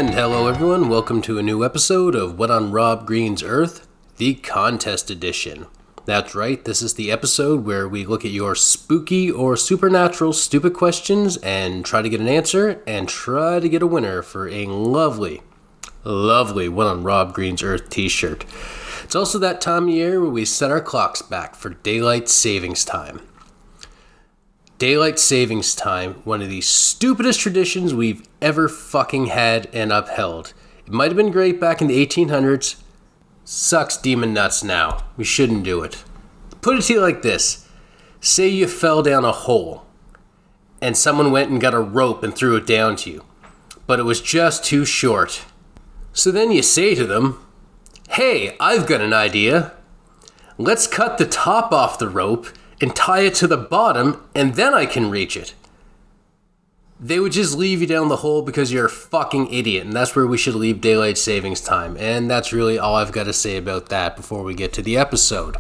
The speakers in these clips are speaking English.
And hello everyone, welcome to a new episode of What on Rob Green's Earth, the Contest Edition. That's right, this is the episode where we look at your spooky or supernatural stupid questions and try to get an answer and try to get a winner for a lovely What on Rob Green's Earth t-shirt. It's also that time of year where we set our clocks back for daylight savings time. Daylight savings time, one of the stupidest traditions we've ever fucking had and upheld. It might have been great back in the 1800s. Sucks demon nuts now. We shouldn't do it. Put it to you like this. Say you fell down a hole and someone went and got a rope and threw it down to you, but it was just too short. So then you say to them, "Hey, I've got an idea. Let's cut the top off the rope and tie it to the bottom, and then I can reach it." They would just leave you down the hole because you're a fucking idiot, and that's where we should leave daylight savings time. And that's really all I've got to say about that before we get to the episode.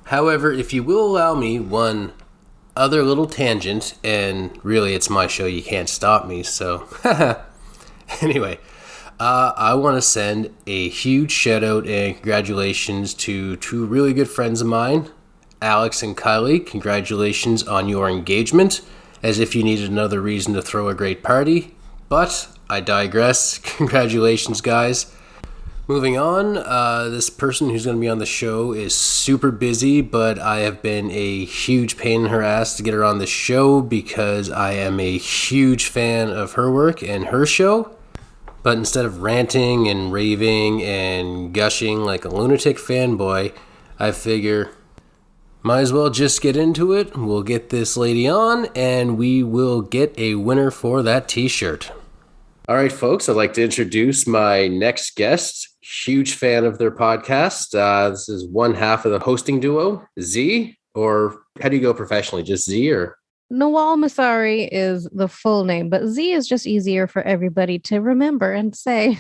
However, if you will allow me one other little tangent, and really it's my show, you can't stop me, so anyway, I want to send a huge shout out and congratulations to two really good friends of mine, Alex and Kylie. Congratulations on your engagement, as if you needed another reason to throw a great party, but I digress. Congratulations, guys. Moving on, this person who's going to be on the show is super busy, but I have been a huge pain in her ass to get her on the show because I am a huge fan of her work and her show. But instead of ranting and raving and gushing like a lunatic fanboy, I figure might as well just get into it. We'll get this lady on, and we will get a winner for that t-shirt. All right, folks, I'd like to introduce my next guest. Huge fan of their podcast. This is one half of the hosting duo, Z, or how do you go professionally? Just Z, or? Nowal Massari is the full name, but Z is just easier for everybody to remember and say.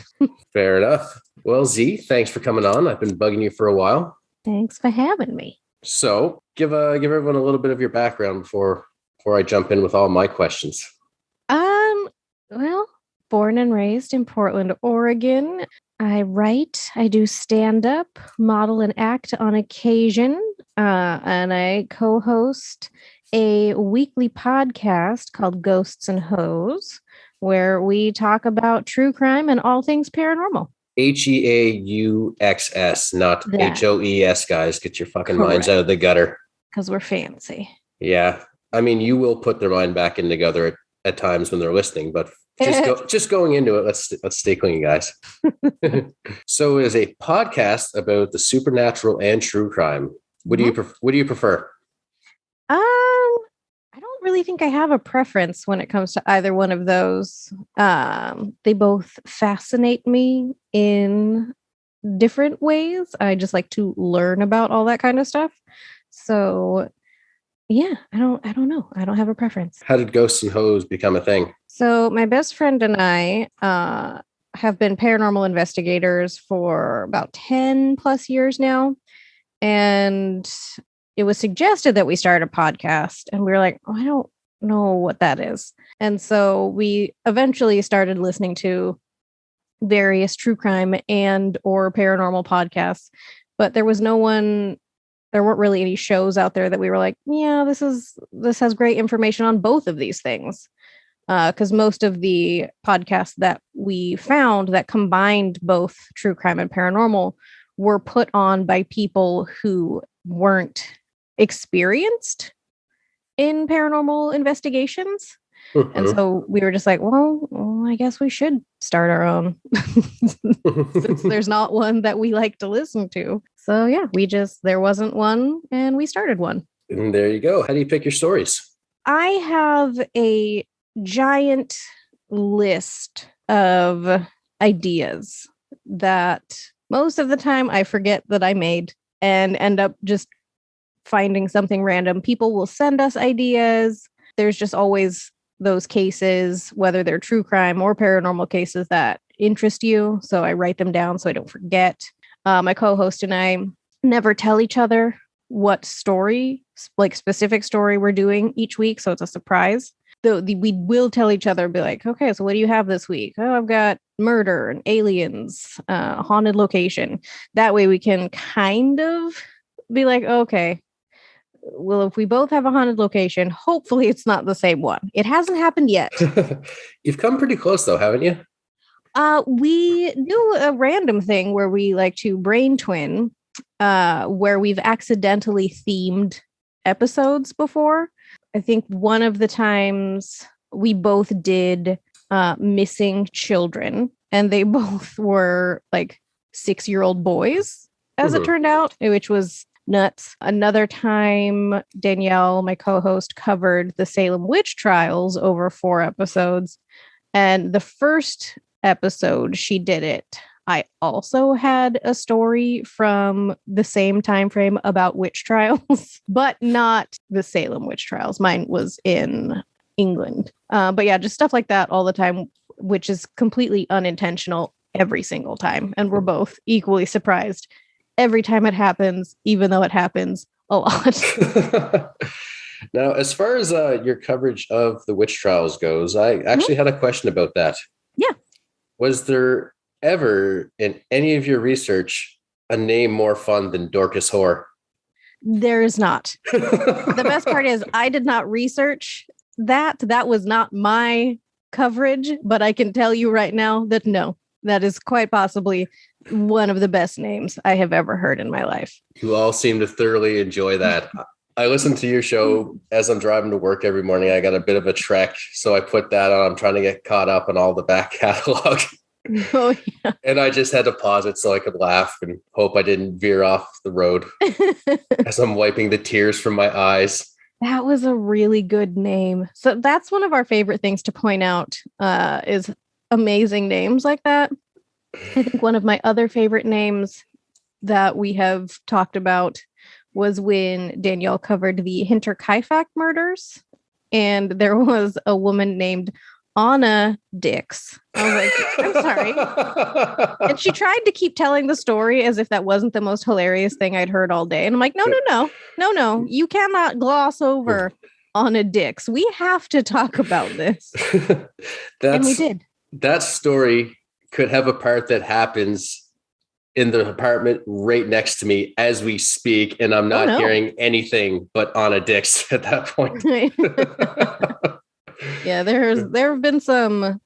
Fair enough. Well, Z, thanks for coming on. I've been bugging you for a while. Thanks for having me. So, give everyone a little bit of your background before I jump in with all my questions. Well, born and raised in Portland, Oregon. I write, I do stand-up, model and act on occasion, and I co-host a weekly podcast called Ghosts-n-Heauxs, where we talk about true crime and all things paranormal. Heauxs, not that. HOES, guys. Get your fucking Correct. minds out of the gutter. Because we're fancy. Yeah. I mean, you will put their mind back in together at times when they're listening, but just going into it, let's stay clean, guys. So it is a podcast about the supernatural and true crime. What do you prefer? I don't really think I have a preference when it comes to either one of those. They both fascinate me in different ways. I just like to learn about all that kind of stuff. So yeah, I don't know. I don't have a preference. How did Ghosts-n-Heauxs become a thing? So my best friend and I have been paranormal investigators for about 10 plus years now. And it was suggested that we start a podcast, and we were like, oh, I don't know what that is. And so we eventually started listening to various true crime and or paranormal podcasts, but there weren't really any shows out there that we were like, yeah, this has great information on both of these things. Because most of the podcasts that we found that combined both true crime and paranormal were put on by people who weren't experienced in paranormal investigations. Mm-hmm. And so we were just like, well, I guess we should start our own since there's not one that we like to listen to. So yeah, there wasn't one and we started one. And there you go. How do you pick your stories? I have a giant list of ideas that most of the time I forget that I made and end up just finding something random. People will send us ideas. There's just always those cases, whether they're true crime or paranormal cases, that interest you. So I write them down so I don't forget. My co-host and I never tell each other what story, like specific story we're doing each week. So it's a surprise. We will tell each other, be like, okay, so what do you have this week? Oh, I've got murder and aliens, haunted location. That way we can kind of be like, okay, well, if we both have a haunted location, hopefully it's not the same one. It hasn't happened yet. You've come pretty close though, haven't you? We do a random thing where we like to brain twin, where we've accidentally themed episodes before. I think one of the times we both did missing children, and they both were like 6-year-old boys, as it turned out, which was nuts. Another time, Danielle, my co-host, covered the Salem witch trials over 4 episodes. And the first episode she did it, I also had a story from the same time frame about witch trials, but not the Salem witch trials. Mine was in England. But yeah, just stuff like that all the time, which is completely unintentional every single time. And we're both equally surprised every time it happens, even though it happens a lot. Now, as far as your coverage of the witch trials goes, I actually had a question about that. Yeah. Was there ever in any of your research a name more fun than Dorcas Whore? There is not. The best part is I did not research that. That was not my coverage, but I can tell you right now that no, that is quite possibly one of the best names I have ever heard in my life. You all seem to thoroughly enjoy that. I listen to your show as I'm driving to work every morning. I got a bit of a trek, so I put that on. I'm trying to get caught up on all the back catalog. Oh, yeah. And I just had to pause it so I could laugh and hope I didn't veer off the road as I'm wiping the tears from my eyes. That was a really good name. So that's one of our favorite things to point out, is amazing names like that. I think one of my other favorite names that we have talked about was when Danielle covered the Hinterkaifeck murders, and there was a woman named Anna Dix. I was like, I'm sorry. And she tried to keep telling the story as if that wasn't the most hilarious thing I'd heard all day. And I'm like, no. You cannot gloss over Anna Dix. We have to talk about this. And we did. That story could have a part that happens in the apartment right next to me as we speak, and I'm not hearing anything but Anna Dix at that point. Yeah, there have been some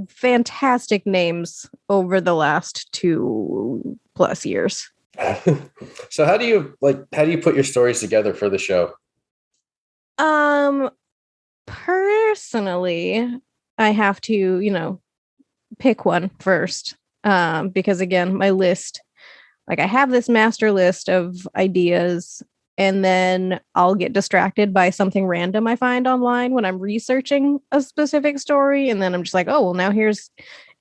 fantastic names over the last 2+ years. So how do you put your stories together for the show? Personally, I have to, pick one first. Because again, my list, like I have this master list of ideas, and then I'll get distracted by something random I find online when I'm researching a specific story. And then I'm just like, oh, well, now here's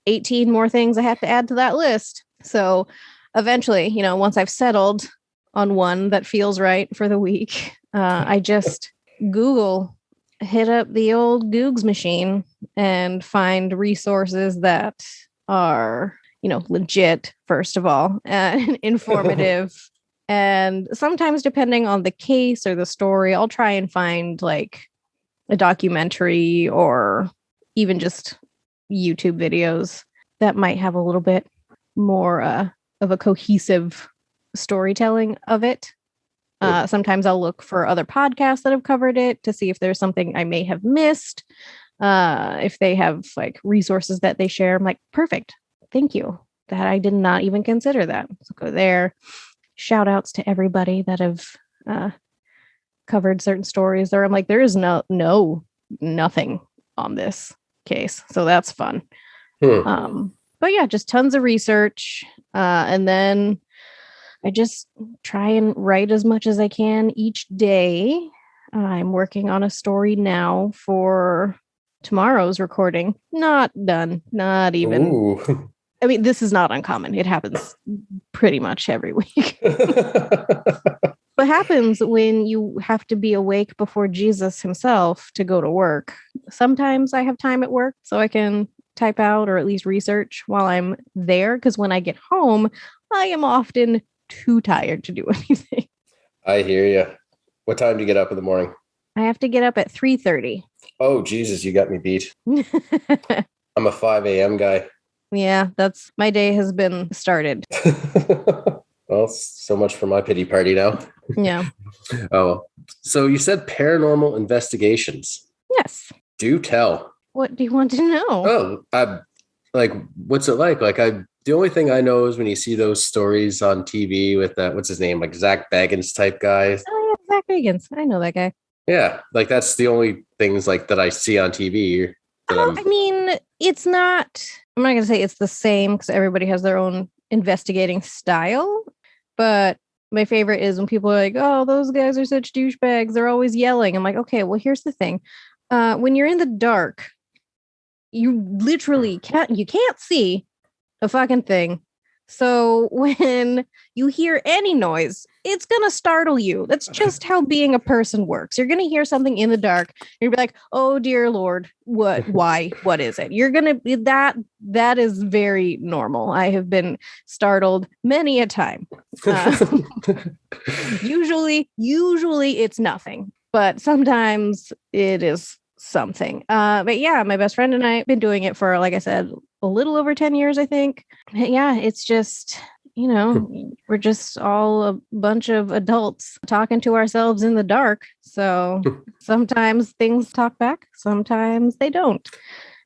18 more things I have to add to that list. So eventually, once I've settled on one that feels right for the week, I just hit up the old Googs machine and find resources that are legit, first of all, and informative. And sometimes, depending on the case or the story, I'll try and find like a documentary or even just YouTube videos that might have a little bit more of a cohesive storytelling of it. Sometimes I'll look for other podcasts that have covered it to see if there's something I may have missed. If they have like resources that they share, I'm like, perfect. Thank you. That I did not even consider that. So go there. Shout outs to everybody that have covered certain stories there. I'm like, there is nothing on this case. So that's fun. But yeah, just tons of research. And then I just try and write as much as I can each day. I'm working on a story now for tomorrow's recording. Not done. Not even. Ooh. I mean, this is not uncommon. It happens pretty much every week. What happens when you have to be awake before Jesus himself to go to work? Sometimes I have time at work so I can type out or at least research while I'm there. Because when I get home, I am often too tired to do anything. I hear you. What time do you get up in the morning? I have to get up at 3:30. Oh, Jesus, you got me beat. I'm a 5 a.m. guy. Yeah, that's my day has been started. Well, so much for my pity party now. Yeah. Oh, so you said paranormal investigations. Yes. Do tell. What do you want to know? Oh, like, what's it like? Like, the only thing I know is when you see those stories on TV with that, what's his name, like Zach Baggins type guy. Oh yeah, Zach Bagans. I know that guy. Yeah, like that's the only things like that I see on TV that I mean, it's not. I'm not gonna say it's the same because everybody has their own investigating style. But my favorite is when people are like, "Oh, those guys are such douchebags. They're always yelling." I'm like, okay, well, here's the thing. When you're in the dark, you literally can't see a fucking thing. So when you hear any noise, it's gonna startle you. That's just how being a person works. You're gonna hear something in the dark. You're gonna be like, "Oh dear Lord, what? Why? What is it?" You're gonna be that is very normal. I have been startled many a time. Usually it's nothing, but sometimes it is something. But yeah, my best friend and I have been doing it for, like I said, a little over 10 years, I think. Yeah, it's just, we're just all a bunch of adults talking to ourselves in the dark. So sometimes things talk back, sometimes they don't.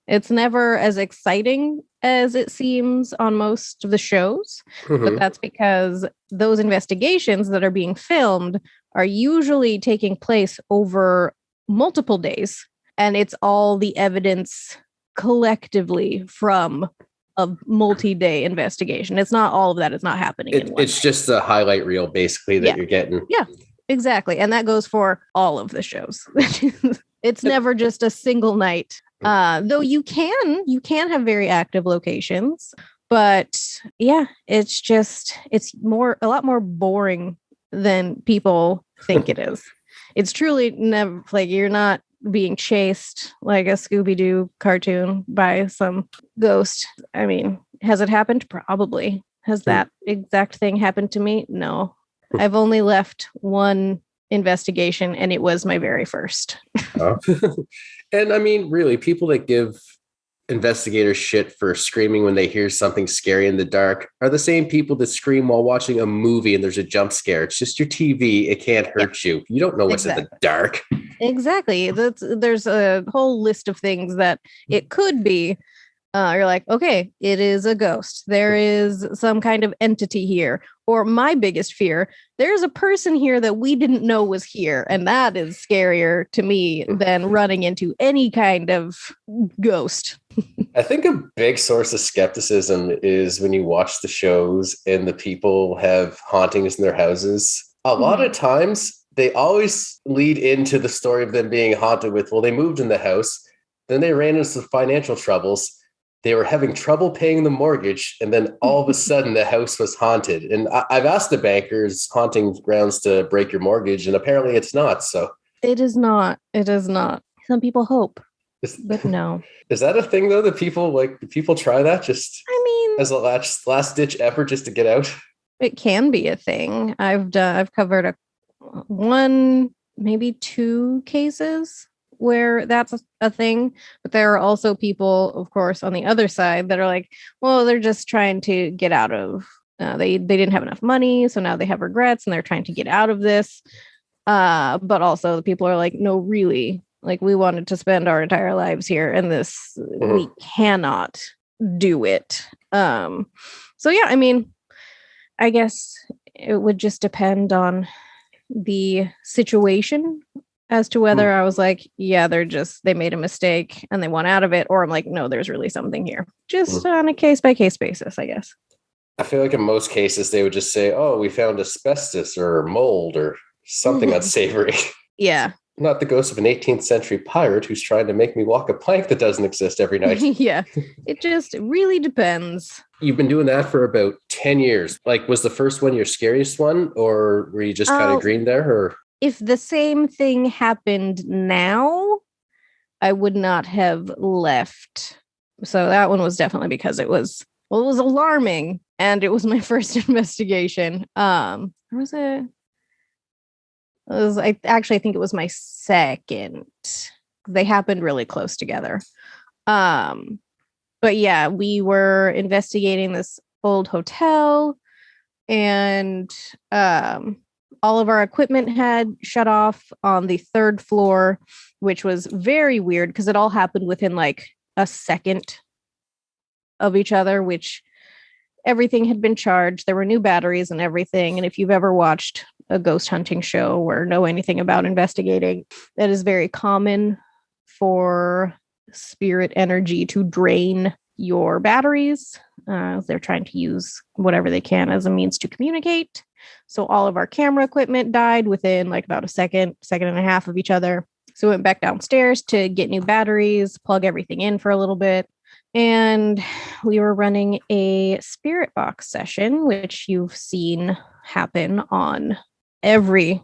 It's never as exciting as it seems on most of the shows, but that's because those investigations that are being filmed are usually taking place over multiple days, and it's all the evidence collectively from a multi-day investigation. It's not all of that is not happening in one it's day. just a highlight reel basically that you're getting. Yeah, exactly. And that goes for all of the shows. It's never just a single night. Though you can have very active locations, but yeah, it's a lot more boring than people think it is. It's truly never like you're not being chased like a Scooby-Doo cartoon by some ghost. I mean, has it happened? Probably. Has that exact thing happened to me? No. I've only left one investigation, and it was my very first. And I mean, really, people that give investigators shit for screaming when they hear something scary in the dark are the same people that scream while watching a movie and there's a jump scare. It's just your TV. It can't hurt you. You don't know what's in the dark. Exactly. There's a whole list of things that it could be. You're like, okay, it is a ghost. There is some kind of entity here. Or my biggest fear, there's a person here that we didn't know was here. And that is scarier to me than running into any kind of ghost. I think a big source of skepticism is when you watch the shows and the people have hauntings in their houses. A lot of times they always lead into the story of them being haunted with, well, they moved in the house, then they ran into some financial troubles. They were having trouble paying the mortgage, and then all of a sudden the house was haunted. And I've asked the bankers, haunting grounds to break your mortgage, and apparently it's not. So it is not. It is not. Some people hope, but no. Is that a thing though? That people try that just? I mean, as a last ditch effort just to get out. It can be a thing. I've covered one, maybe two cases where that's a thing, but there are also people, of course, on the other side that are like, well, they're just trying to get out of they didn't have enough money, so now they have regrets and they're trying to get out of this. But also the people are like, no, really, like we wanted to spend our entire lives here and this we cannot do it. So yeah, I mean, I guess it would just depend on the situation as to whether I was like, yeah, they made a mistake and they want out of it, or I'm like, no, there's really something here. Just on a case by case basis, I guess. I feel like in most cases they would just say, oh, we found asbestos or mold or something unsavory. Yeah. Not the ghost of an 18th century pirate who's trying to make me walk a plank that doesn't exist every night. Yeah. It just really depends. You've been doing that for about 10 years. Like, was the first one your scariest one, or were you just kind of green there? Or if the same thing happened now, I would not have left. So that one was definitely because it was alarming and it was my first investigation. Was it? I think it was my second. They happened really close together. But yeah, we were investigating this old hotel, and all of our equipment had shut off on the third floor, which was very weird because it all happened within like a second of each other, which everything had been charged. There were new batteries and everything. And if you've ever watched a ghost hunting show or know anything about investigating, that is very common for spirit energy to drain your batteries. They're trying to use whatever they can as a means to communicate. So all of our camera equipment died within like about a second and a half of each other. So we went back downstairs to get new batteries, plug everything in for a little bit. And we were running a spirit box session, which you've seen happen on every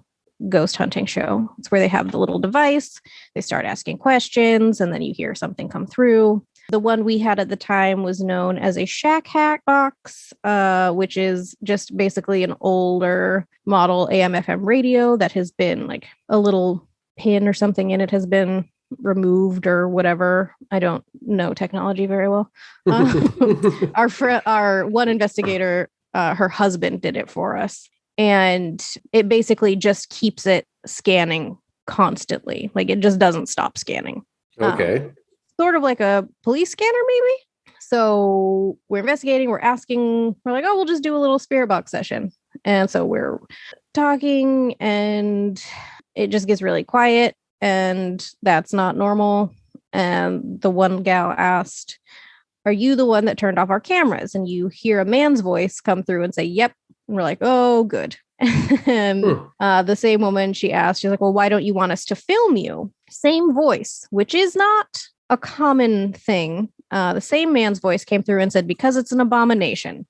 ghost hunting show. It's where they have the little device, they start asking questions, and then you hear something come through. The one we had at the time was known as a shack hack box, which is just basically an older model AM/FM radio that has been like a little pin or something in it has been removed or whatever. I don't know technology very well. Our one investigator, her husband did it for us. And it basically just keeps it scanning constantly. Like it just doesn't stop scanning. Okay. Sort of like a police scanner, maybe. So we're investigating, we're asking, we're like, oh, we'll just do a little spirit box session. And so we're talking and it just gets really quiet. And that's not normal. And the one gal asked, are you the one that turned off our cameras? And you hear a man's voice come through and say, yep. And we're like, oh, good. And the same woman, she asked, she's like, well, why don't you want us to film you? Same voice, which is not a common thing. The same man's voice came through and said, because it's an abomination.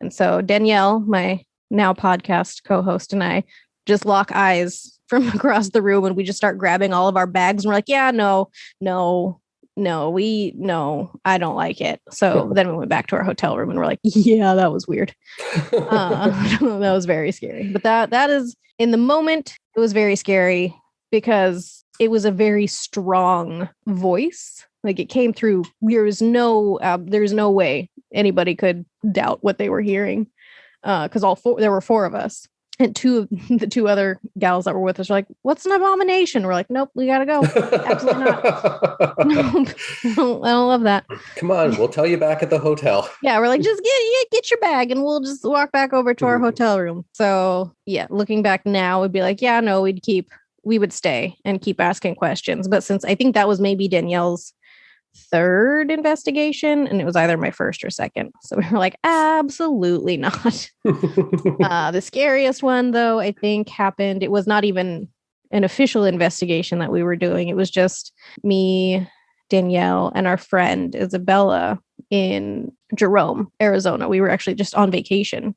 And so Danielle, my now podcast co-host, and I just lock eyes from across the room, and we just start grabbing all of our bags. And we're like, yeah, no, I don't like it. So then we went back to our hotel room and we're like, yeah, that was weird. That was very scary. But that is, in the moment, it was very scary because it was a very strong voice. Like it came through. There's no way anybody could doubt what they were hearing. Because there were four of us. And the two other gals that were with us were like, what's an abomination? We're like, nope, we gotta go. Absolutely not. Nope. I don't love that. Come on, we'll tell you back at the hotel. Yeah, we're like, just get your bag and we'll just walk back over to our hotel room. So yeah, looking back now, we'd be like, yeah, no, we would stay and keep asking questions. But since I think that was maybe Danielle's third investigation, and it was either my first or second, so we were like, absolutely not. The scariest one, though, I think happened. It was not even an official investigation that we were doing. It was just me, Danielle, and our friend Isabella in Jerome, Arizona. We were actually just on vacation.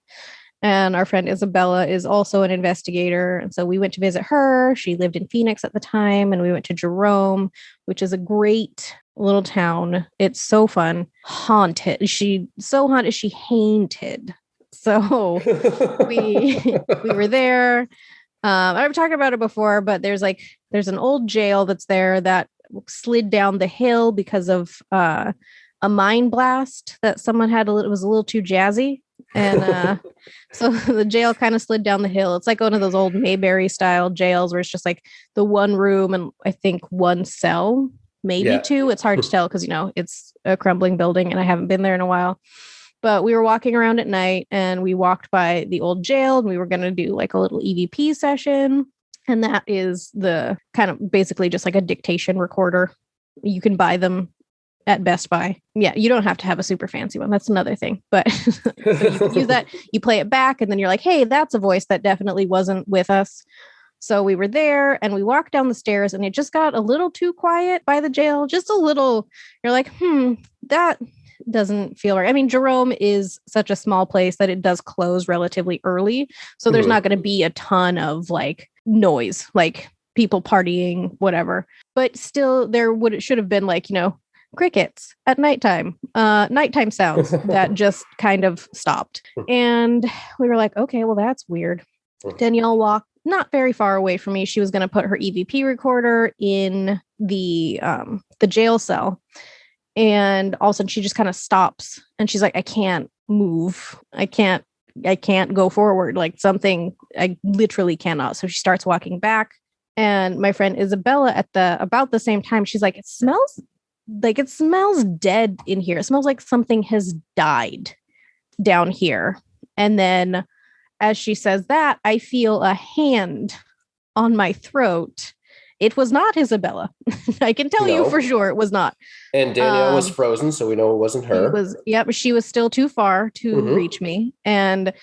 And our friend Isabella is also an investigator. And so we went to visit her. She lived in Phoenix at the time. And we went to Jerome, which is a great little town. It's so fun. Haunted. She haunted. So we were there. I've talked about it before, but there's an old jail that's there that slid down the hill because of a mine blast that someone had. It was a little too jazzy. And so the jail kind of slid down the hill. It's like one of those old Mayberry style jails where it's just like the one room and I think one cell, maybe two. It's hard to tell because, it's a crumbling building and I haven't been there in a while. But we were walking around at night and we walked by the old jail and we were going to do like a little EVP session. And that is the kind of basically just like a dictation recorder. You can buy them at Best Buy. Yeah, you don't have to have a super fancy one. That's another thing. But so you use that, you play it back, and then you're like, hey, that's a voice that definitely wasn't with us. So we were there and we walked down the stairs and it just got a little too quiet by the jail. Just a little. You're like, that doesn't feel right. I mean, Jerome is such a small place that it does close relatively early. So there's not going to be a ton of like noise, like people partying, whatever. But still, it should have been like, crickets at nighttime sounds that just kind of stopped. And we were like, okay, well, that's weird. Danielle walked not very far away from me. She was going to put her EVP recorder in the jail cell. And all of a sudden she just kind of stops and she's like, I can't move. I can't go forward. Like something, I literally cannot. So she starts walking back. And my friend Isabella at about the same time, she's like, it smells dead in here. It smells like something has died down here. And then as she says that, I feel a hand on my throat. It was not Isabella. I can tell you for sure it was not. And Danielle was frozen, so we know it wasn't her. But she was still too far to reach me. And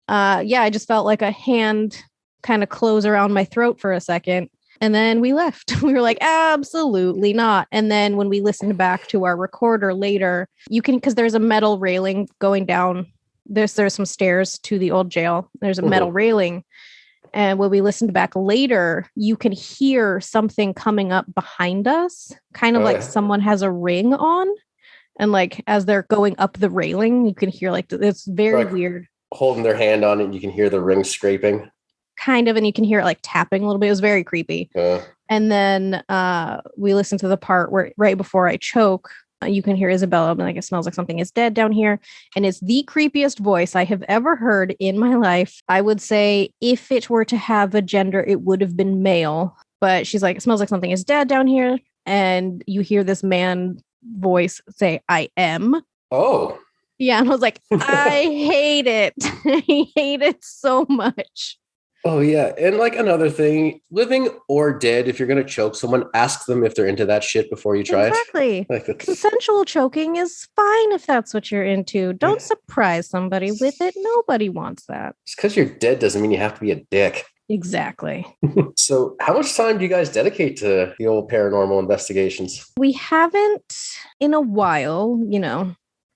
I just felt like a hand kind of close around my throat for a second. And then we left. We were like, absolutely not. And then when we listened back to our recorder later, because there's a metal railing going down. There's some stairs to the old jail. There's a metal railing. And when we listened back later, you can hear something coming up behind us, kind of like someone has a ring on. And like, as they're going up the railing, you can hear like, it's very weird. Holding their hand on it, and you can hear the ring scraping. Kind of, and you can hear it like tapping a little bit. It was very creepy. And then we listened to the part where right before I choke, you can hear Isabella be like, it smells like something is dead down here. And it's the creepiest voice I have ever heard in my life. I would say if it were to have a gender, it would have been male. But she's like, it smells like something is dead down here. And you hear this man voice say, I am. Oh. Yeah. And I was like, I hate it. I hate it so much. Oh, yeah. And like another thing, living or dead, if you're going to choke someone, ask them if they're into that shit before you try it. Exactly. Consensual choking is fine if that's what you're into. Don't surprise somebody with it. Nobody wants that. Just because you're dead doesn't mean you have to be a dick. Exactly. So how much time do you guys dedicate to the old paranormal investigations? We haven't in a while,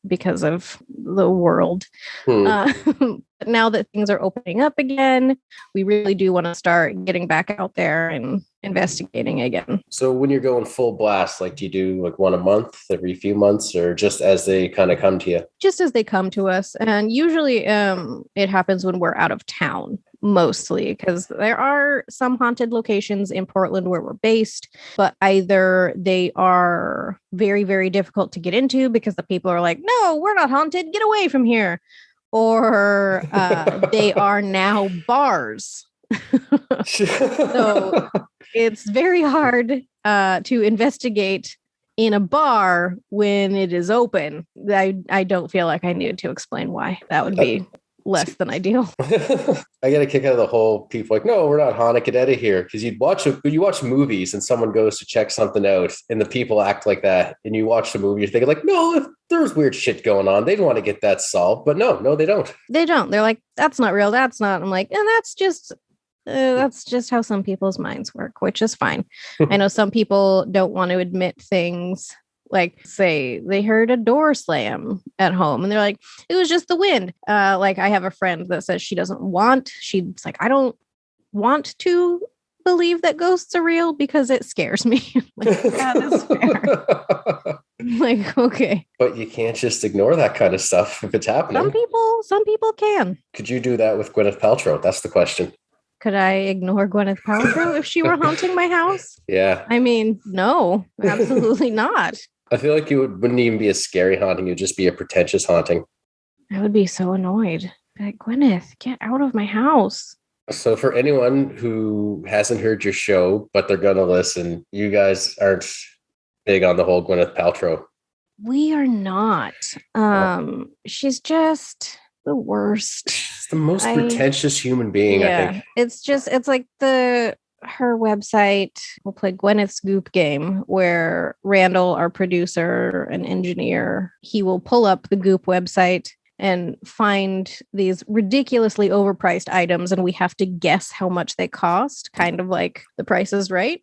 because of the world. But now that things are opening up again, we really do want to start getting back out there and investigating again. So when you're going full blast, like do you do like one a month, every few months, or just as they kind of come to you? Just as they come to us. And usually it happens when we're out of town, mostly, because there are some haunted locations in Portland where we're based, but either they are very, very difficult to get into because the people are like, no, we're not haunted, get away from here. Or they are now bars. So it's very hard to investigate in a bar when it is open. I don't feel like I needed to explain why. That would be less than ideal. I get a kick out of the whole people like, no, we're not haunted, get out of here. Because you watch movies and someone goes to check something out and the people act like that. And you watch the movie, you're thinking like, no, if there's weird shit going on, they'd want to get that solved. But no, they don't. They don't. They're like, that's not real. That's not. I'm like, and that's just how some people's minds work, which is fine. I know some people don't want to admit things. Like, say they heard a door slam at home and they're like, it was just the wind. Like I have a friend that says she's like, I don't want to believe that ghosts are real because it scares me. Like, that is fair. Like, okay. But you can't just ignore that kind of stuff if it's happening. Some people can. Could you do that with Gwyneth Paltrow? That's the question. Could I ignore Gwyneth Paltrow if she were haunting my house? Yeah. I mean, no, absolutely not. I feel like wouldn't even be a scary haunting. It would just be a pretentious haunting. I would be so annoyed. Like, Gwyneth, get out of my house. So for anyone who hasn't heard your show, but they're going to listen, you guys aren't big on the whole Gwyneth Paltrow. We are not. She's just the worst. She's the most pretentious human being, I think. It's like her website will play Gwyneth's Goop game, where Randall, our producer and engineer, he will pull up the Goop website and find these ridiculously overpriced items, and we have to guess how much they cost, kind of like The Price is Right.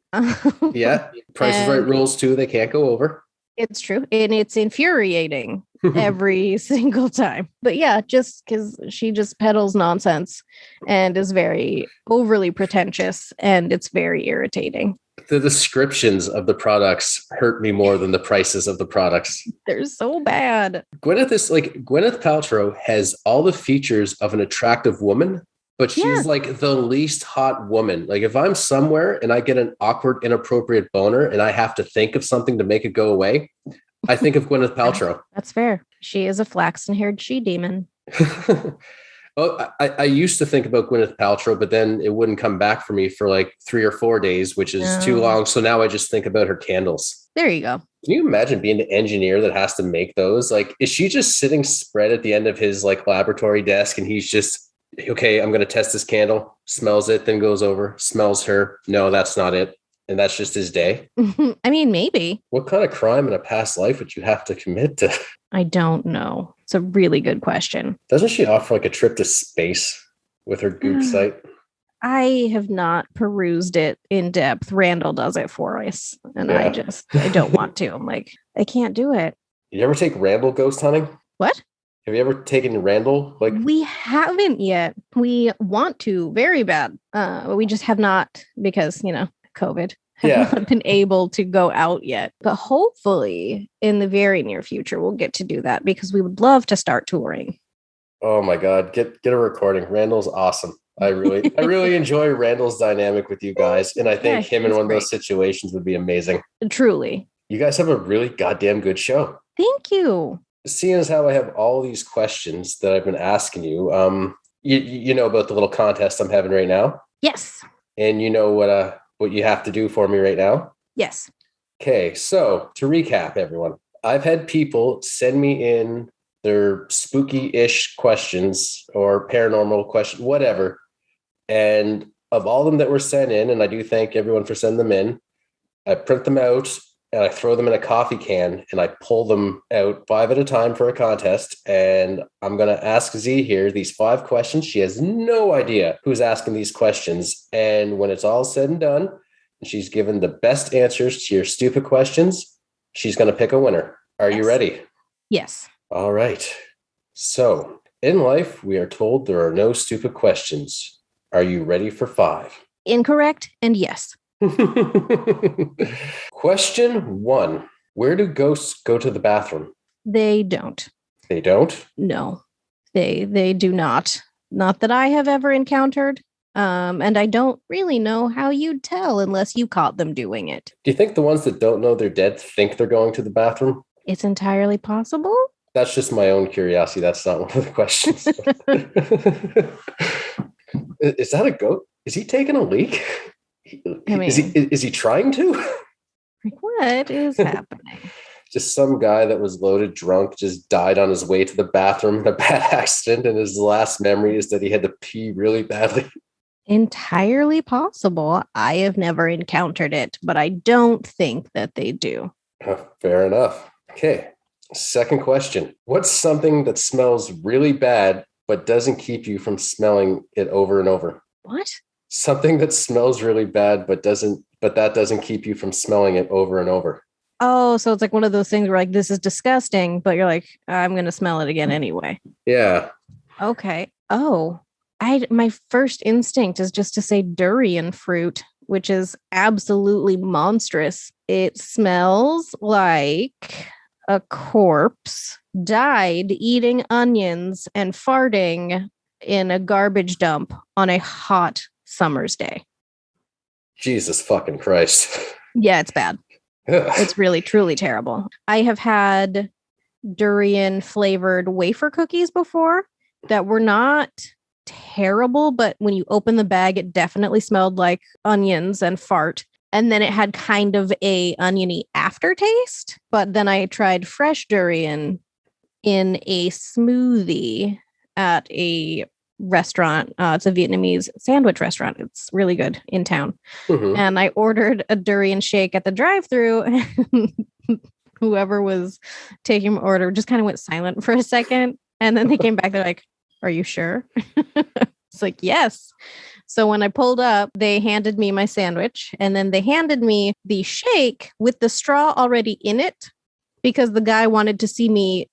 Yeah, Price is Right rules too. They can't go over. It's true. And it's infuriating every single time. But yeah, just because she just peddles nonsense and is very overly pretentious, and it's very irritating. The descriptions of the products hurt me more than the prices of the products. They're so bad. Gwyneth Paltrow has all the features of an attractive woman, but she's like the least hot woman. Like if I'm somewhere and I get an awkward, inappropriate boner and I have to think of something to make it go away, I think of Gwyneth Paltrow. That's fair. She is a flaxen-haired she-demon. Oh, I used to think about Gwyneth Paltrow, but then it wouldn't come back for me for like 3 or 4 days, which is too long. So now I just think about her candles. There you go. Can you imagine being the engineer that has to make those? Like, is she just sitting spread at the end of his like laboratory desk and he's just, okay, I'm going to test this candle, smells it, then goes over, smells her. No, that's not it. And that's just his day. I mean, maybe. What kind of crime in a past life would you have to commit to? I don't know. It's a really good question. Doesn't she offer like a trip to space with her Goop site? I have not perused it in depth. Randall does it for us. And I don't want to. I'm like, I can't do it. You ever take Randall ghost hunting? What? Have you ever taken Randall? Like, we haven't yet. We want to very bad. But we just have not because, COVID. Have not been able to go out yet. But hopefully in the very near future, we'll get to do that because we would love to start touring. Oh my God. Get a recording. Randall's awesome. I really enjoy Randall's dynamic with you guys. And I think him in one of those situations would be amazing. Truly. You guys have a really goddamn good show. Thank you. Seeing as how I have all these questions that I've been asking you, you know about the little contest I'm having right now? Yes. And you know what you have to do for me right now? Yes. Okay, so to recap, everyone, I've had people send me in their spooky-ish questions or paranormal questions, whatever. And of all of them that were sent in, and I do thank everyone for sending them in, I print them out and I throw them in a coffee can and I pull them out 5 at a time for a contest. And I'm going to ask Z here these 5 questions. She has no idea who's asking these questions. And when it's all said and done, and she's given the best answers to your stupid questions, she's going to pick a winner. Are you ready? Yes. All right. So in life, we are told there are no stupid questions. Are you ready for 5? Incorrect and yes. Question 1. Where do ghosts go to the bathroom? They don't. They don't? No, they do not. Not that I have ever encountered. And I don't really know how you'd tell unless you caught them doing it. Do you think the ones that don't know they're dead think they're going to the bathroom? It's entirely possible. That's just my own curiosity. That's not one of the questions. Is that a goat? Is he taking a leak? I mean, is he trying to? Like, what is happening? Just some guy that was loaded drunk just died on his way to the bathroom in a bad accident, and his last memory is that he had to pee really badly. Entirely possible. I have never encountered it, but I don't think that they do. Fair enough. Okay. Second question. What's something that smells really bad but doesn't keep you from smelling it over and over? What? Something that smells really bad but that doesn't keep you from smelling it over and over. Oh, so it's like one of those things where like this is disgusting, but you're like, I'm gonna smell it again anyway. Yeah. Okay. Oh, my first instinct is just to say durian fruit, which is absolutely monstrous. It smells like a corpse died eating onions and farting in a garbage dump on a hot summer's day. Jesus fucking Christ. Yeah, it's bad. Ugh. It's really, truly terrible. I have had durian flavored wafer cookies before that were not terrible, but when you open the bag, it definitely smelled like onions and fart. And then it had kind of a oniony aftertaste. But then I tried fresh durian in a smoothie at a restaurant. It's a Vietnamese sandwich restaurant. It's really good in town. Mm-hmm. And I ordered a durian shake at the drive-thru. Whoever was taking my order just kind of went silent for a second. And then they came back. They're like, are you sure? It's like, yes. So when I pulled up, they handed me my sandwich and then they handed me the shake with the straw already in it because the guy wanted to see me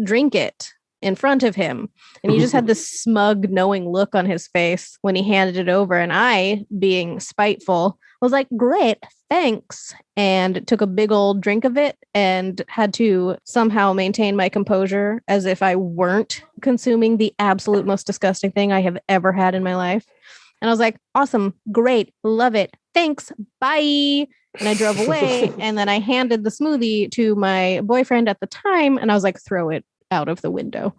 drink it in front of him. And he just had this smug, knowing look on his face when he handed it over. And I, being spiteful, was like, great, thanks. And took a big old drink of it and had to somehow maintain my composure as if I weren't consuming the absolute most disgusting thing I have ever had in my life. And I was like, awesome, great, love it, thanks, bye. And I drove away. And then I handed the smoothie to my boyfriend at the time. And I was like, throw it out of the window.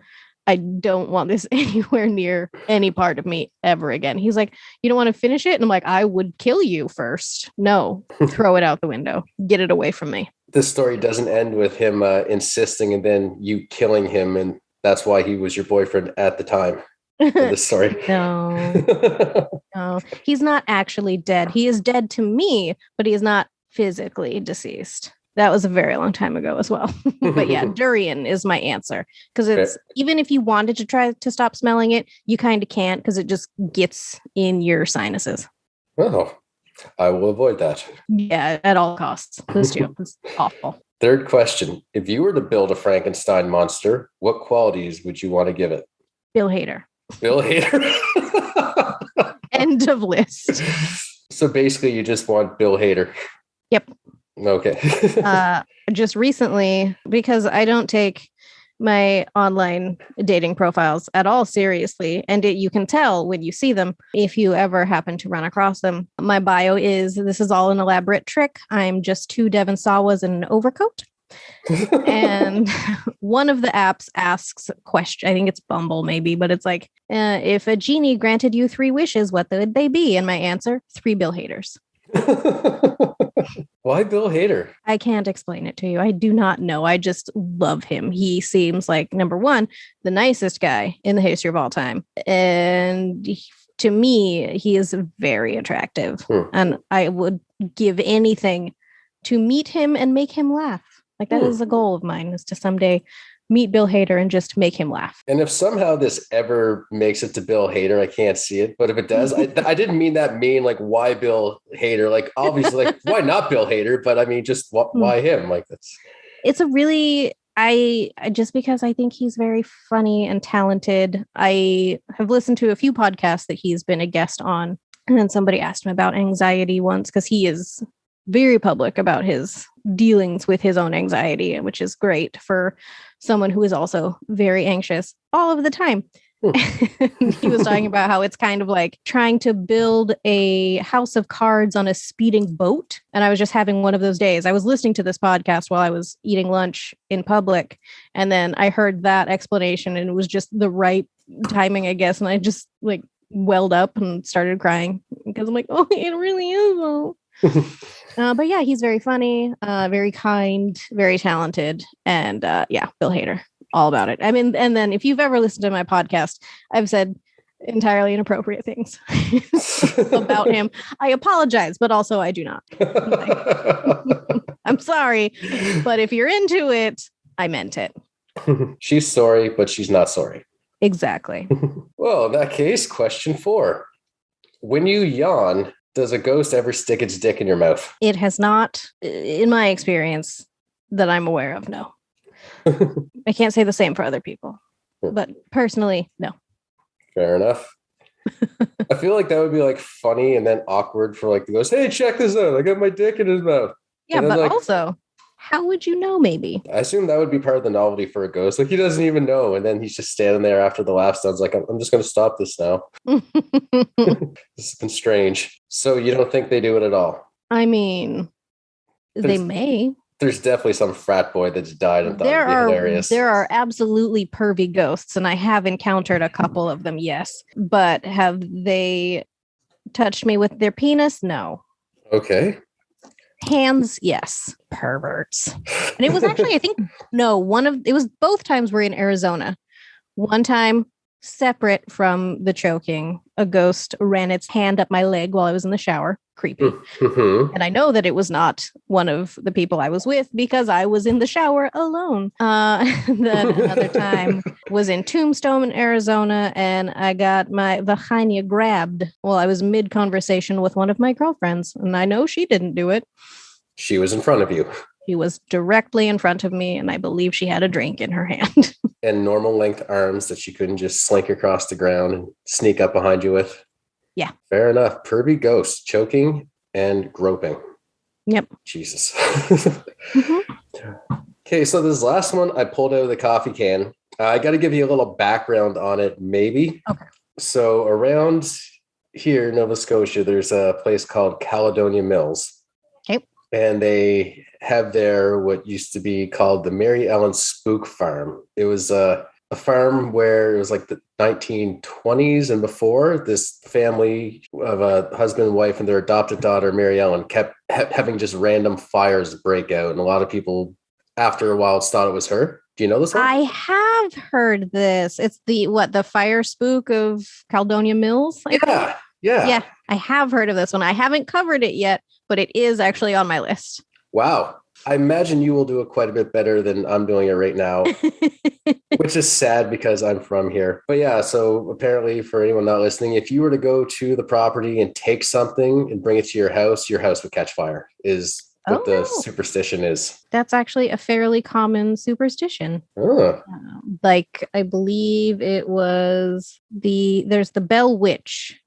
I don't want this anywhere near any part of me ever again. He's like, you don't want to finish it? And I'm like, I would kill you first. No, throw it out the window. Get it away from me. This story doesn't end with him insisting and then you killing him. And that's why he was your boyfriend at the time. This story. No, he's not actually dead. He is dead to me, but he is not physically deceased. That was a very long time ago as well. But yeah, durian is my answer. Because it's even if you wanted to try to stop smelling it, you kind of can't because it just gets in your sinuses. Oh, I will avoid that. Yeah, at all costs. Those two. It's awful. Third question. If you were to build a Frankenstein monster, what qualities would you want to give it? Bill Hader. Bill Hader? End of list. So basically you just want Bill Hader. Yep. Okay. Just recently, because I don't take my online dating profiles at all seriously, and you can tell when you see them, if you ever happen to run across them. My bio is, this is all an elaborate trick. I'm just 2 Devon Sawas in an overcoat. And one of the apps asks a question. I think it's Bumble maybe, but it's like, if a genie granted you 3 wishes, what would they be? And my answer, 3 Bill Haders. Why Bill Hader? I can't explain it to you. I do not know. I just love him. He seems like, number one, the nicest guy in the history of all time. And to me, he is very attractive. And I would give anything to meet him and make him laugh. Like that is a goal of mine, is to someday meet Bill Hader and just make him laugh. And if somehow this ever makes it to Bill Hader, I can't see it. But if it does, I didn't mean that mean like, why Bill Hader? Like, obviously, like, why not Bill Hader? But I mean, just why him? Like, that's. It's a really, I just because I think he's very funny and talented. I have listened to a few podcasts that he's been a guest on. And then somebody asked him about anxiety once, because he is very public about his dealings with his own anxiety, which is great for someone who is also very anxious all of the time. He was talking about how it's kind of like trying to build a house of cards on a speeding boat. And I was just having one of those days. I was listening to this podcast while I was eating lunch in public. And then I heard that explanation and it was just the right timing, I guess. And I just like welled up and started crying because I'm like, oh, it really is though. But yeah, he's very funny, very kind, very talented. And yeah, Bill Hader, all about it. I mean, and then if you've ever listened to my podcast, I've said entirely inappropriate things about him. I apologize, but also I do not. I'm sorry, but if you're into it, I meant it. She's sorry, but she's not sorry. Exactly. Well, in that case, question 4. When you yawn, does a ghost ever stick its dick in your mouth? It has not, in my experience, that I'm aware of, no. I can't say the same for other people, but personally, no. Fair enough. I feel like that would be like funny and then awkward for like the ghost. Hey, check this out. I got my dick in his mouth. Yeah, but like, also, how would you know maybe? I assume that would be part of the novelty for a ghost. Like he doesn't even know. And then he's just standing there after the laugh sounds like, I'm just going to stop this now. This has been strange. So you don't think they do it at all? I mean, they may. There's definitely some frat boy that's died and thought it'd be hilarious. There are absolutely pervy ghosts, and I have encountered a couple of them, yes. But have they touched me with their penis? No. Okay. Hands, yes. Perverts. And it was actually, I think, it was both times we're in Arizona. One time, separate from the choking, a ghost ran its hand up my leg while I was in the shower. Creepy. Mm-hmm. And I know that it was not one of the people I was with because I was in the shower alone. Then another time was in Tombstone, Arizona, and I got my vagina grabbed while I was mid-conversation with one of my girlfriends. And I know she didn't do it. She was in front of you. She was directly in front of me, and I believe she had a drink in her hand. And normal length arms that she couldn't just slink across the ground and sneak up behind you with. Yeah. Fair enough. Pervy ghosts, choking and groping. Yep. Jesus. Okay, so this last one I pulled out of the coffee can. I got to give you a little background on it, maybe. Okay. So around here in Nova Scotia, there's a place called Caledonia Mills. Okay. And they have there what used to be called the Mary Ellen Spook Farm. It was a farm where it was like the 1920s and before. This family of a husband and wife and their adopted daughter, Mary Ellen, kept having just random fires break out. And a lot of people, after a while, thought it was her. Do you know this one? I have heard this. It's the fire spook of Caledonia Mills? Yeah. I have heard of this one. I haven't covered it yet, but it is actually on my list. Wow. I imagine you will do it quite a bit better than I'm doing it right now, which is sad because I'm from here. But yeah, so apparently for anyone not listening, if you were to go to the property and take something and bring it to your house would catch fire, is what the superstition is. That's actually a fairly common superstition. Oh. Like, I believe it was there's the Bell Witch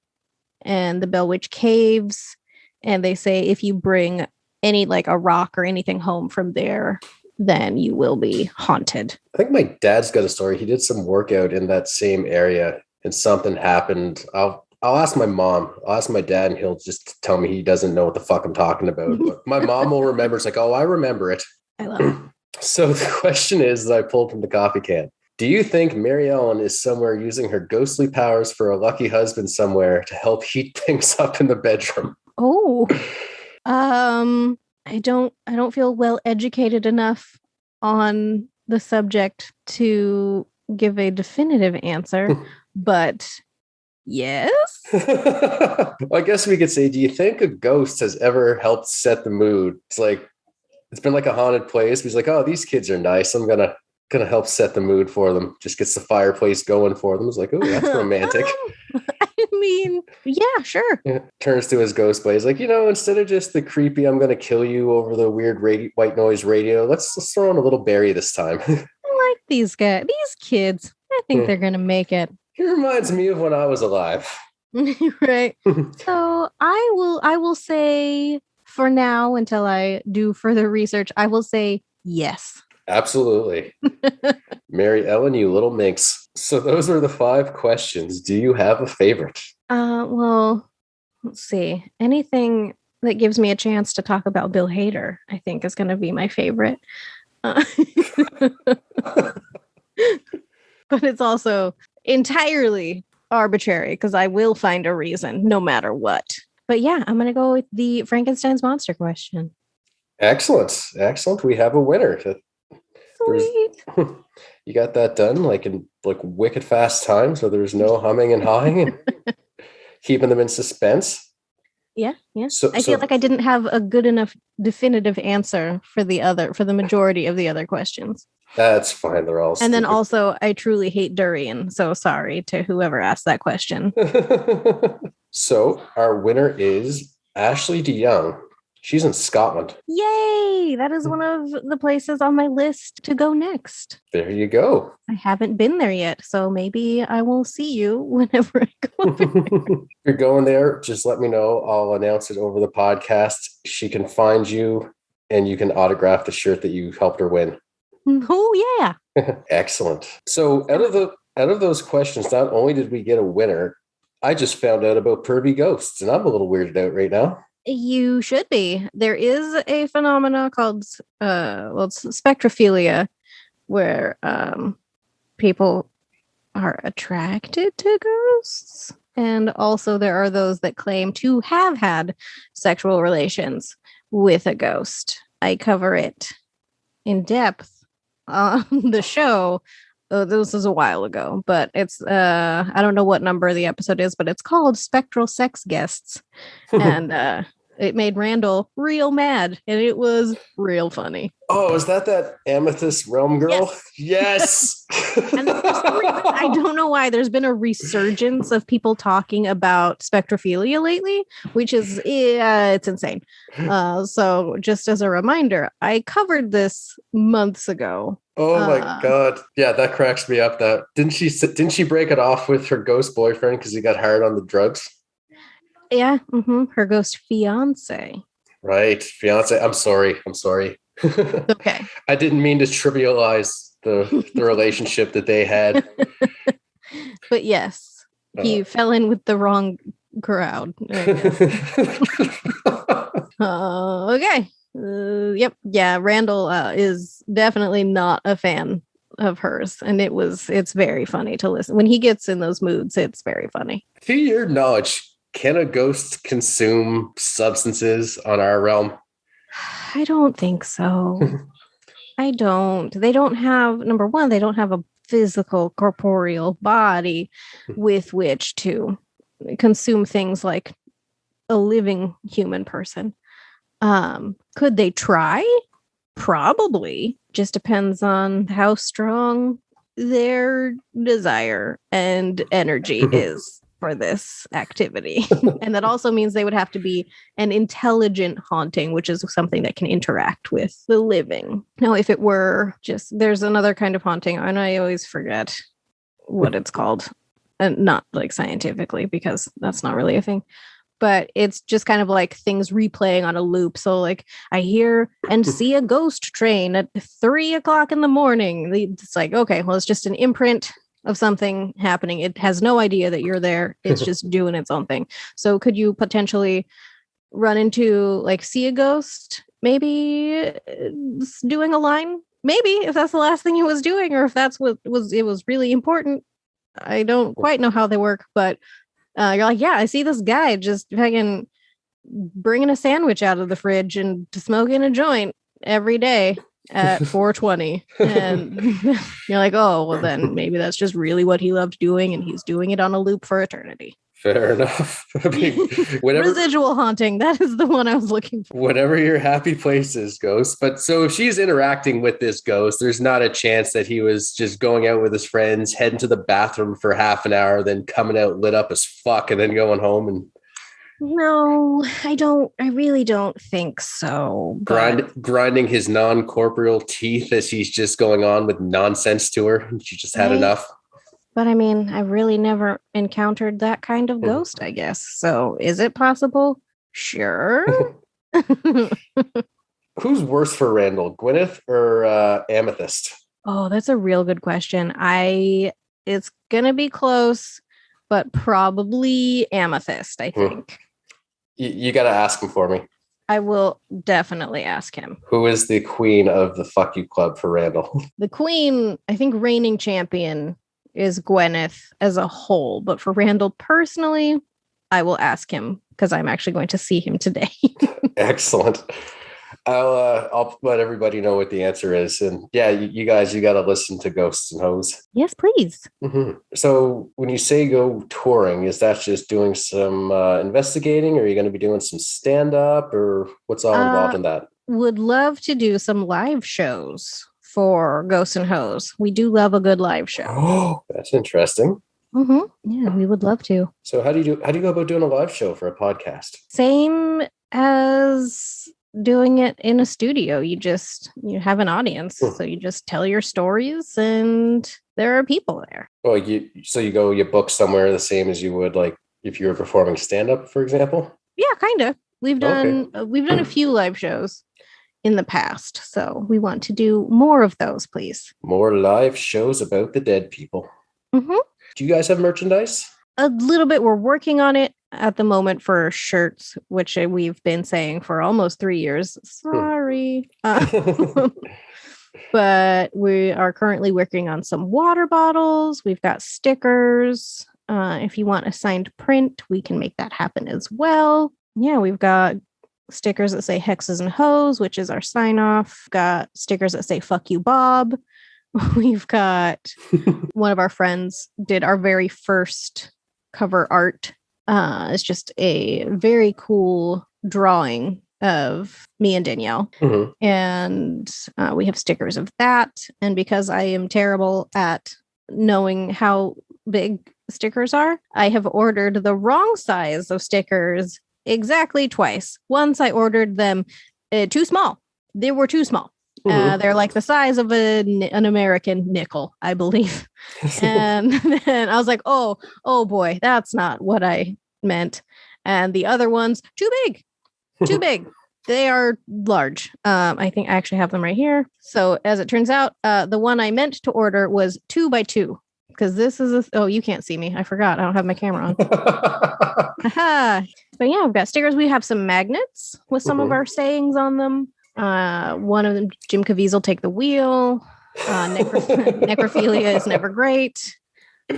and the Bell Witch Caves. And they say if you bring any, like a rock or anything home from there, then you will be haunted. I think my dad's got a story. He did some workout in that same area and something happened. I'll ask my mom. I'll ask my dad and he'll just tell me he doesn't know what the fuck I'm talking about. But my mom will remember. It's like, oh, I remember it. I love it. So the question is that I pulled from the coffee can. Do you think Mary Ellen is somewhere using her ghostly powers for a lucky husband somewhere to help heat things up in the bedroom? Oh, I don't feel well educated enough on the subject to give a definitive answer, but yes. Well, I guess we could say, do you think a ghost has ever helped set the mood? It's like, it's been like a haunted place. He's like, oh, these kids are nice. I'm gonna help set the mood for them. Just gets the fireplace going for them. It's like, oh, that's romantic. I mean, yeah, sure. Yeah. Turns to his ghost blade. He's like, instead of just the creepy, I'm gonna kill you over the weird white noise radio, let's throw in a little berry this time. I like these kids. I think they're gonna make it. He reminds me of when I was alive. Right. So I will say, for now, until I do further research, I will say yes. Absolutely. Mary Ellen, you little minx. So those are the 5 questions. Do you have a favorite? Well, let's see. Anything that gives me a chance to talk about Bill Hader, I think, is going to be my favorite. But it's also entirely arbitrary because I will find a reason no matter what. But yeah, I'm going to go with the Frankenstein's monster question. Excellent. We have a winner. Sweet. You got that done in wicked fast time, so there's no humming and hawing and keeping them in suspense. Yeah. I feel like I didn't have a good enough definitive answer for the majority of the other questions. That's fine. They're all and stupid. Then also, I truly hate durian, so sorry to whoever asked that question. So our winner is Ashley DeYoung. She's in Scotland. Yay! That is one of the places on my list to go next. There you go. I haven't been there yet, so maybe I will see you whenever I go over there. If you're going there, just let me know. I'll announce it over the podcast. She can find you and you can autograph the shirt that you helped her win. Oh, yeah. Excellent. So out of those questions, not only did we get a winner, I just found out about pervy ghosts, and I'm a little weirded out right now. You should be. There is a phenomena called it's spectrophilia, where people are attracted to ghosts. And also there are those that claim to have had sexual relations with a ghost. I cover it in depth on the show. This is a while ago, but it's I don't know what number the episode is, but it's called Spectral Sex Guests. And it made Randall real mad, and it was real funny. Oh, is that Amethyst Realm girl? Yes. And for some reason, I don't know why, there's been a resurgence of people talking about spectrophilia lately, which is it's insane. So just as a reminder, I covered this months ago. Oh my God. Yeah, that cracks me up. That didn't she break it off with her ghost boyfriend because he got hard on the drugs? Yeah, her ghost fiance. Right, fiance. I'm sorry. Okay. I didn't mean to trivialize the relationship that they had. But yes, he fell in with the wrong crowd. I guess. Okay. Yep. Yeah. Randall is definitely not a fan of hers, and it's very funny to listen when he gets in those moods. It's very funny. To your knowledge, can a ghost consume substances on our realm? I don't think so. I don't. They don't have, number one, they don't have a physical corporeal body with which to consume things like a living human person. Could they try? Probably. Just depends on how strong their desire and energy is for this activity. And that also means they would have to be an intelligent haunting, which is something that can interact with the living. Now, if it were just, there's another kind of haunting, and I always forget what it's called, and not like scientifically, because that's not really a thing. But it's just kind of like things replaying on a loop. So like I hear and see a ghost train at 3:00 in the morning. It's like, okay, well, it's just an imprint of something happening. It has no idea that you're there. It's just doing its own thing. So could you potentially run into, like, see a ghost, maybe doing a line? Maybe, if that's the last thing he was doing, or if that's what was really important. I don't quite know how they work, but you're like, yeah, I see this guy just fucking bringing a sandwich out of the fridge and smoking a joint every day at 4:20. And you're like, oh, well, then maybe that's just really what he loved doing, and he's doing it on a loop for eternity. Fair enough. I mean, Residual haunting, that is the one I was looking for. Whatever your happy place is, ghost. But so if she's interacting with this ghost, there's not a chance that he was just going out with his friends, heading to the bathroom for half an hour, then coming out lit up as fuck, and then going home and... No, I really don't think so. Grinding his non-corporeal teeth as he's just going on with nonsense to her. She just had enough. But I mean, I've really never encountered that kind of ghost, I guess. So is it possible? Sure. Who's worse for Randall, Gwyneth or Amethyst? Oh, that's a real good question. It's going to be close, but probably Amethyst, I think. You got to ask him for me. I will definitely ask him. Who is the queen of the fuck you club for Randall? The queen, I think reigning champion, is Gwyneth as a whole, but for Randall personally, I will ask him because I'm actually going to see him today. Excellent. I'll let everybody know what the answer is, and yeah, you guys, you got to listen to Ghosts-n-Heauxs. Yes, please. Mm-hmm. So when you say go touring, is that just doing some investigating, or are you going to be doing some stand-up, or what's all involved in that? Would love to do some live shows for Ghosts-n-Heauxs. We do love a good live show. Oh, that's interesting. Mm-hmm. Yeah, we would love to. So how do you go about doing a live show for a podcast? Same as doing it in a studio. You have an audience, so you just tell your stories, and there are people there. Well, you book somewhere the same as you would like if you were performing stand-up, for example. Yeah, kind of. We've done a few live shows in the past, so we want to do more of those, please. More live shows about the dead people. Mm-hmm. Do you guys have merchandise? A little bit. We're working on it at the moment for shirts, which we've been saying for almost 3 years. Sorry. But we are currently working on some water bottles. We've got stickers. If you want a signed print, we can make that happen as well. Yeah, we've got stickers that say Hexes and Hoes, which is our sign off. Got stickers that say fuck you, Bob. We've got one of our friends did our very first cover art. It's just a very cool drawing of me and Danielle. Mm-hmm. And we have stickers of that. And because I am terrible at knowing how big stickers are, I have ordered the wrong size of stickers exactly twice. Once I ordered them too small. They were too small. Mm-hmm. They're like the size of an American nickel, I believe. And then I was like, oh boy, that's not what I meant. And the other ones, too big. They are large. I think I actually have them right here. So as it turns out, the one I meant to order was 2 by 2. because this is oh, you can't see me. I forgot. I don't have my camera on. But yeah, we've got stickers. We have some magnets with some of our sayings on them. One of them, Jim Caviezel, take the wheel. Necrophilia is never great.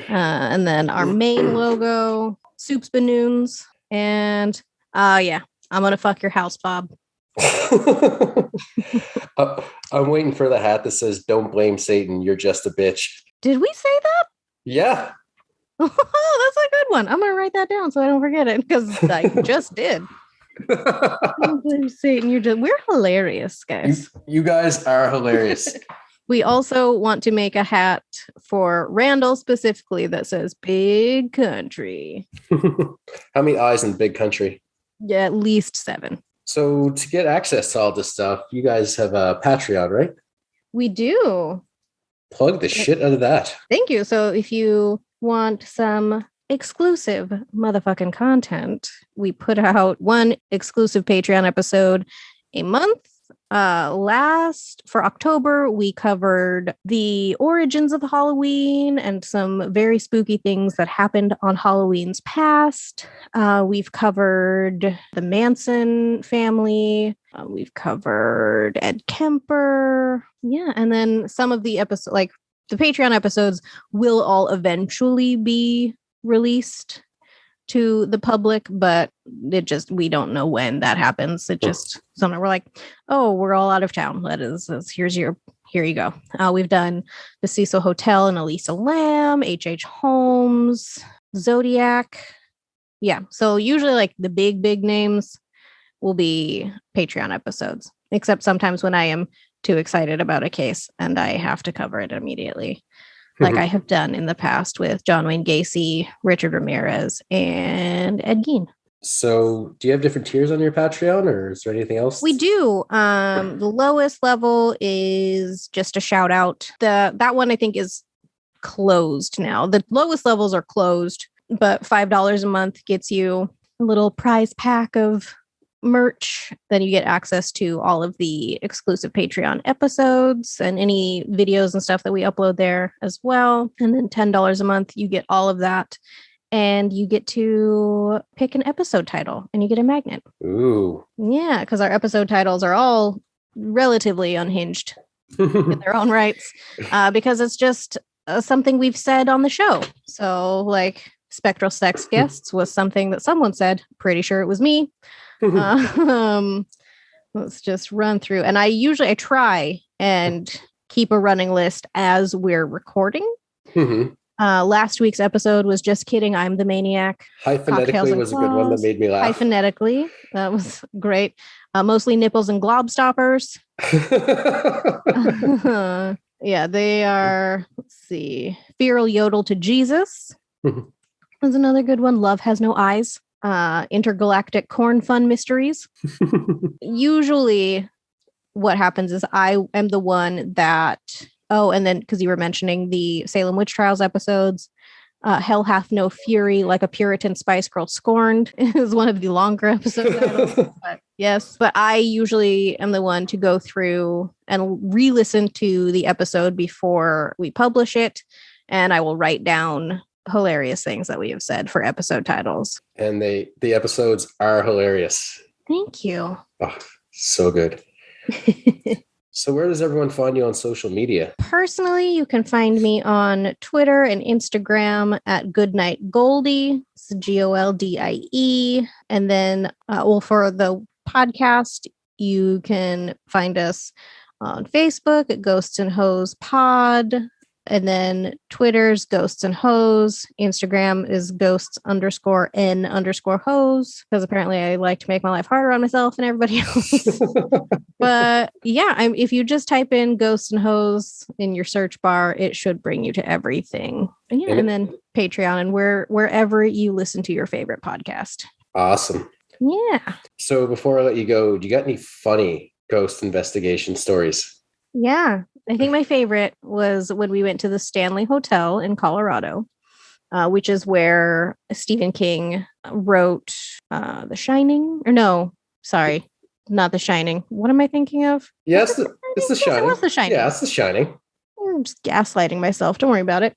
And then our main logo, Soup's Balloons. And yeah, I'm gonna fuck your house, Bob. I'm waiting for the hat that says "Don't blame Satan, you're just a bitch." Did we say that? Yeah. Oh, that's a good one. I'm gonna write that down so I don't forget it because I just did. Don't blame Satan. We're hilarious, guys. You guys are hilarious. We also want to make a hat for Randall specifically that says "Big Country." How many eyes in Big Country? Yeah, at least 7. So to get access to all this stuff, you guys have a Patreon, right? We do. Plug the shit out of that. Thank you. So if you want some exclusive motherfucking content, we put out one exclusive Patreon episode a month. For October, we covered the origins of Halloween and some very spooky things that happened on Halloween's past. We've covered the Manson family. We've covered Ed Kemper. Yeah. And then some of the episodes, like the Patreon episodes, will all eventually be released to the public, but we don't know when that happens. It just something we're like, oh, we're all out of town. Here you go. We've done the Cecil Hotel and Elisa Lamb, H.H. Holmes, Zodiac. Yeah. So usually like the big names will be Patreon episodes, except sometimes when I am too excited about a case and I have to cover it immediately. Like I have done in the past with John Wayne Gacy, Richard Ramirez, and Ed Gein. So do you have different tiers on your Patreon, or is there anything else? We do. The lowest level is just a shout out. That one I think is closed now. The lowest levels are closed, but $5 a month gets you a little prize pack of merch. Then you get access to all of the exclusive Patreon episodes and any videos and stuff that we upload there as well. And then $10 a month, you get all of that. And you get to pick an episode title and you get a magnet. Ooh. Yeah, because our episode titles are all relatively unhinged in their own rights because it's just something we've said on the show. So like Spectral Sex Guests was something that someone said, pretty sure it was me. Let's just run through. And I try and keep a running list as we're recording. Last week's episode was Just Kidding, I'm the Maniac. Hyphonetically was a good one that made me laugh. Hyphonetically, that was great. Mostly Nipples and Globstoppers. Yeah, they are, let's see. Feral Yodel to Jesus. That's another good one. Love Has No Eyes. Intergalactic Corn Fun Mysteries. Usually what happens is I am the one that, and then because you were mentioning the Salem Witch Trials episodes, Hell Hath No Fury, Like a Puritan Spice Girl Scorned is one of the longer episode titles. But I usually am the one to go through and re-listen to the episode before we publish it. And I will write down hilarious things that we have said for episode titles. And the episodes are hilarious. Thank you. Oh, so good. So where does everyone find you on social media? Personally, you can find me on Twitter and Instagram at Goodnight Goldie. It's Goldie. And then, for the podcast, you can find us on Facebook at Ghosts-n-Heauxs Pod. And then Twitter's Ghosts-n-Heauxs. Instagram is ghosts_n_Heauxs, because apparently I like to make my life harder on myself and everybody else. But yeah, if you just type in Ghosts-n-Heauxs in your search bar, it should bring you to everything. And then Patreon and wherever you listen to your favorite podcast. Awesome. Yeah. So before I let you go, do you got any funny ghost investigation stories? Yeah. I think my favorite was when we went to the Stanley Hotel in Colorado, which is where Stephen King wrote The Shining. Or no, sorry, not The Shining. What am I thinking of? Yes, it's The Shining. It was The Shining. Yeah, it's The Shining. I'm just gaslighting myself. Don't worry about it.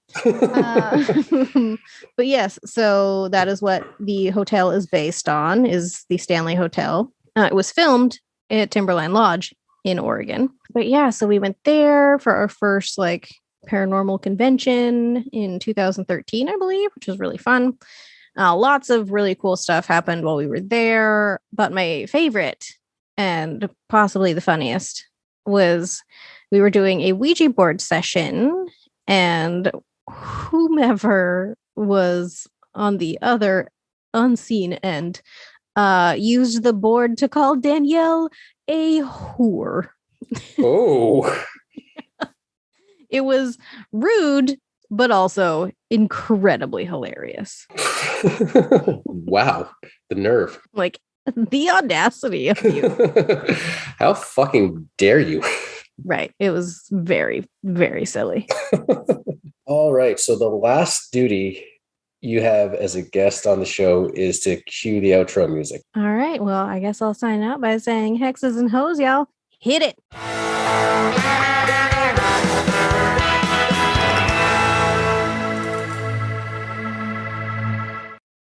But yes, so that is what the hotel is based on, is the Stanley Hotel. It was filmed at Timberline Lodge in Oregon. But yeah, so we went there for our first like paranormal convention in 2013, I believe, which was really fun. Lots of really cool stuff happened while we were there. But my favorite and possibly the funniest was we were doing a Ouija board session, and whomever was on the other unseen end used the board to call Danielle a whore. Oh. It was rude, but also incredibly hilarious. Wow. The nerve. Like, the audacity of you. How fucking dare you? Right. It was very, very silly. All right. So the last duty you have as a guest on the show is to cue the outro music. All right. Well, I guess I'll sign out by saying hexes and hoes, y'all. Hit it.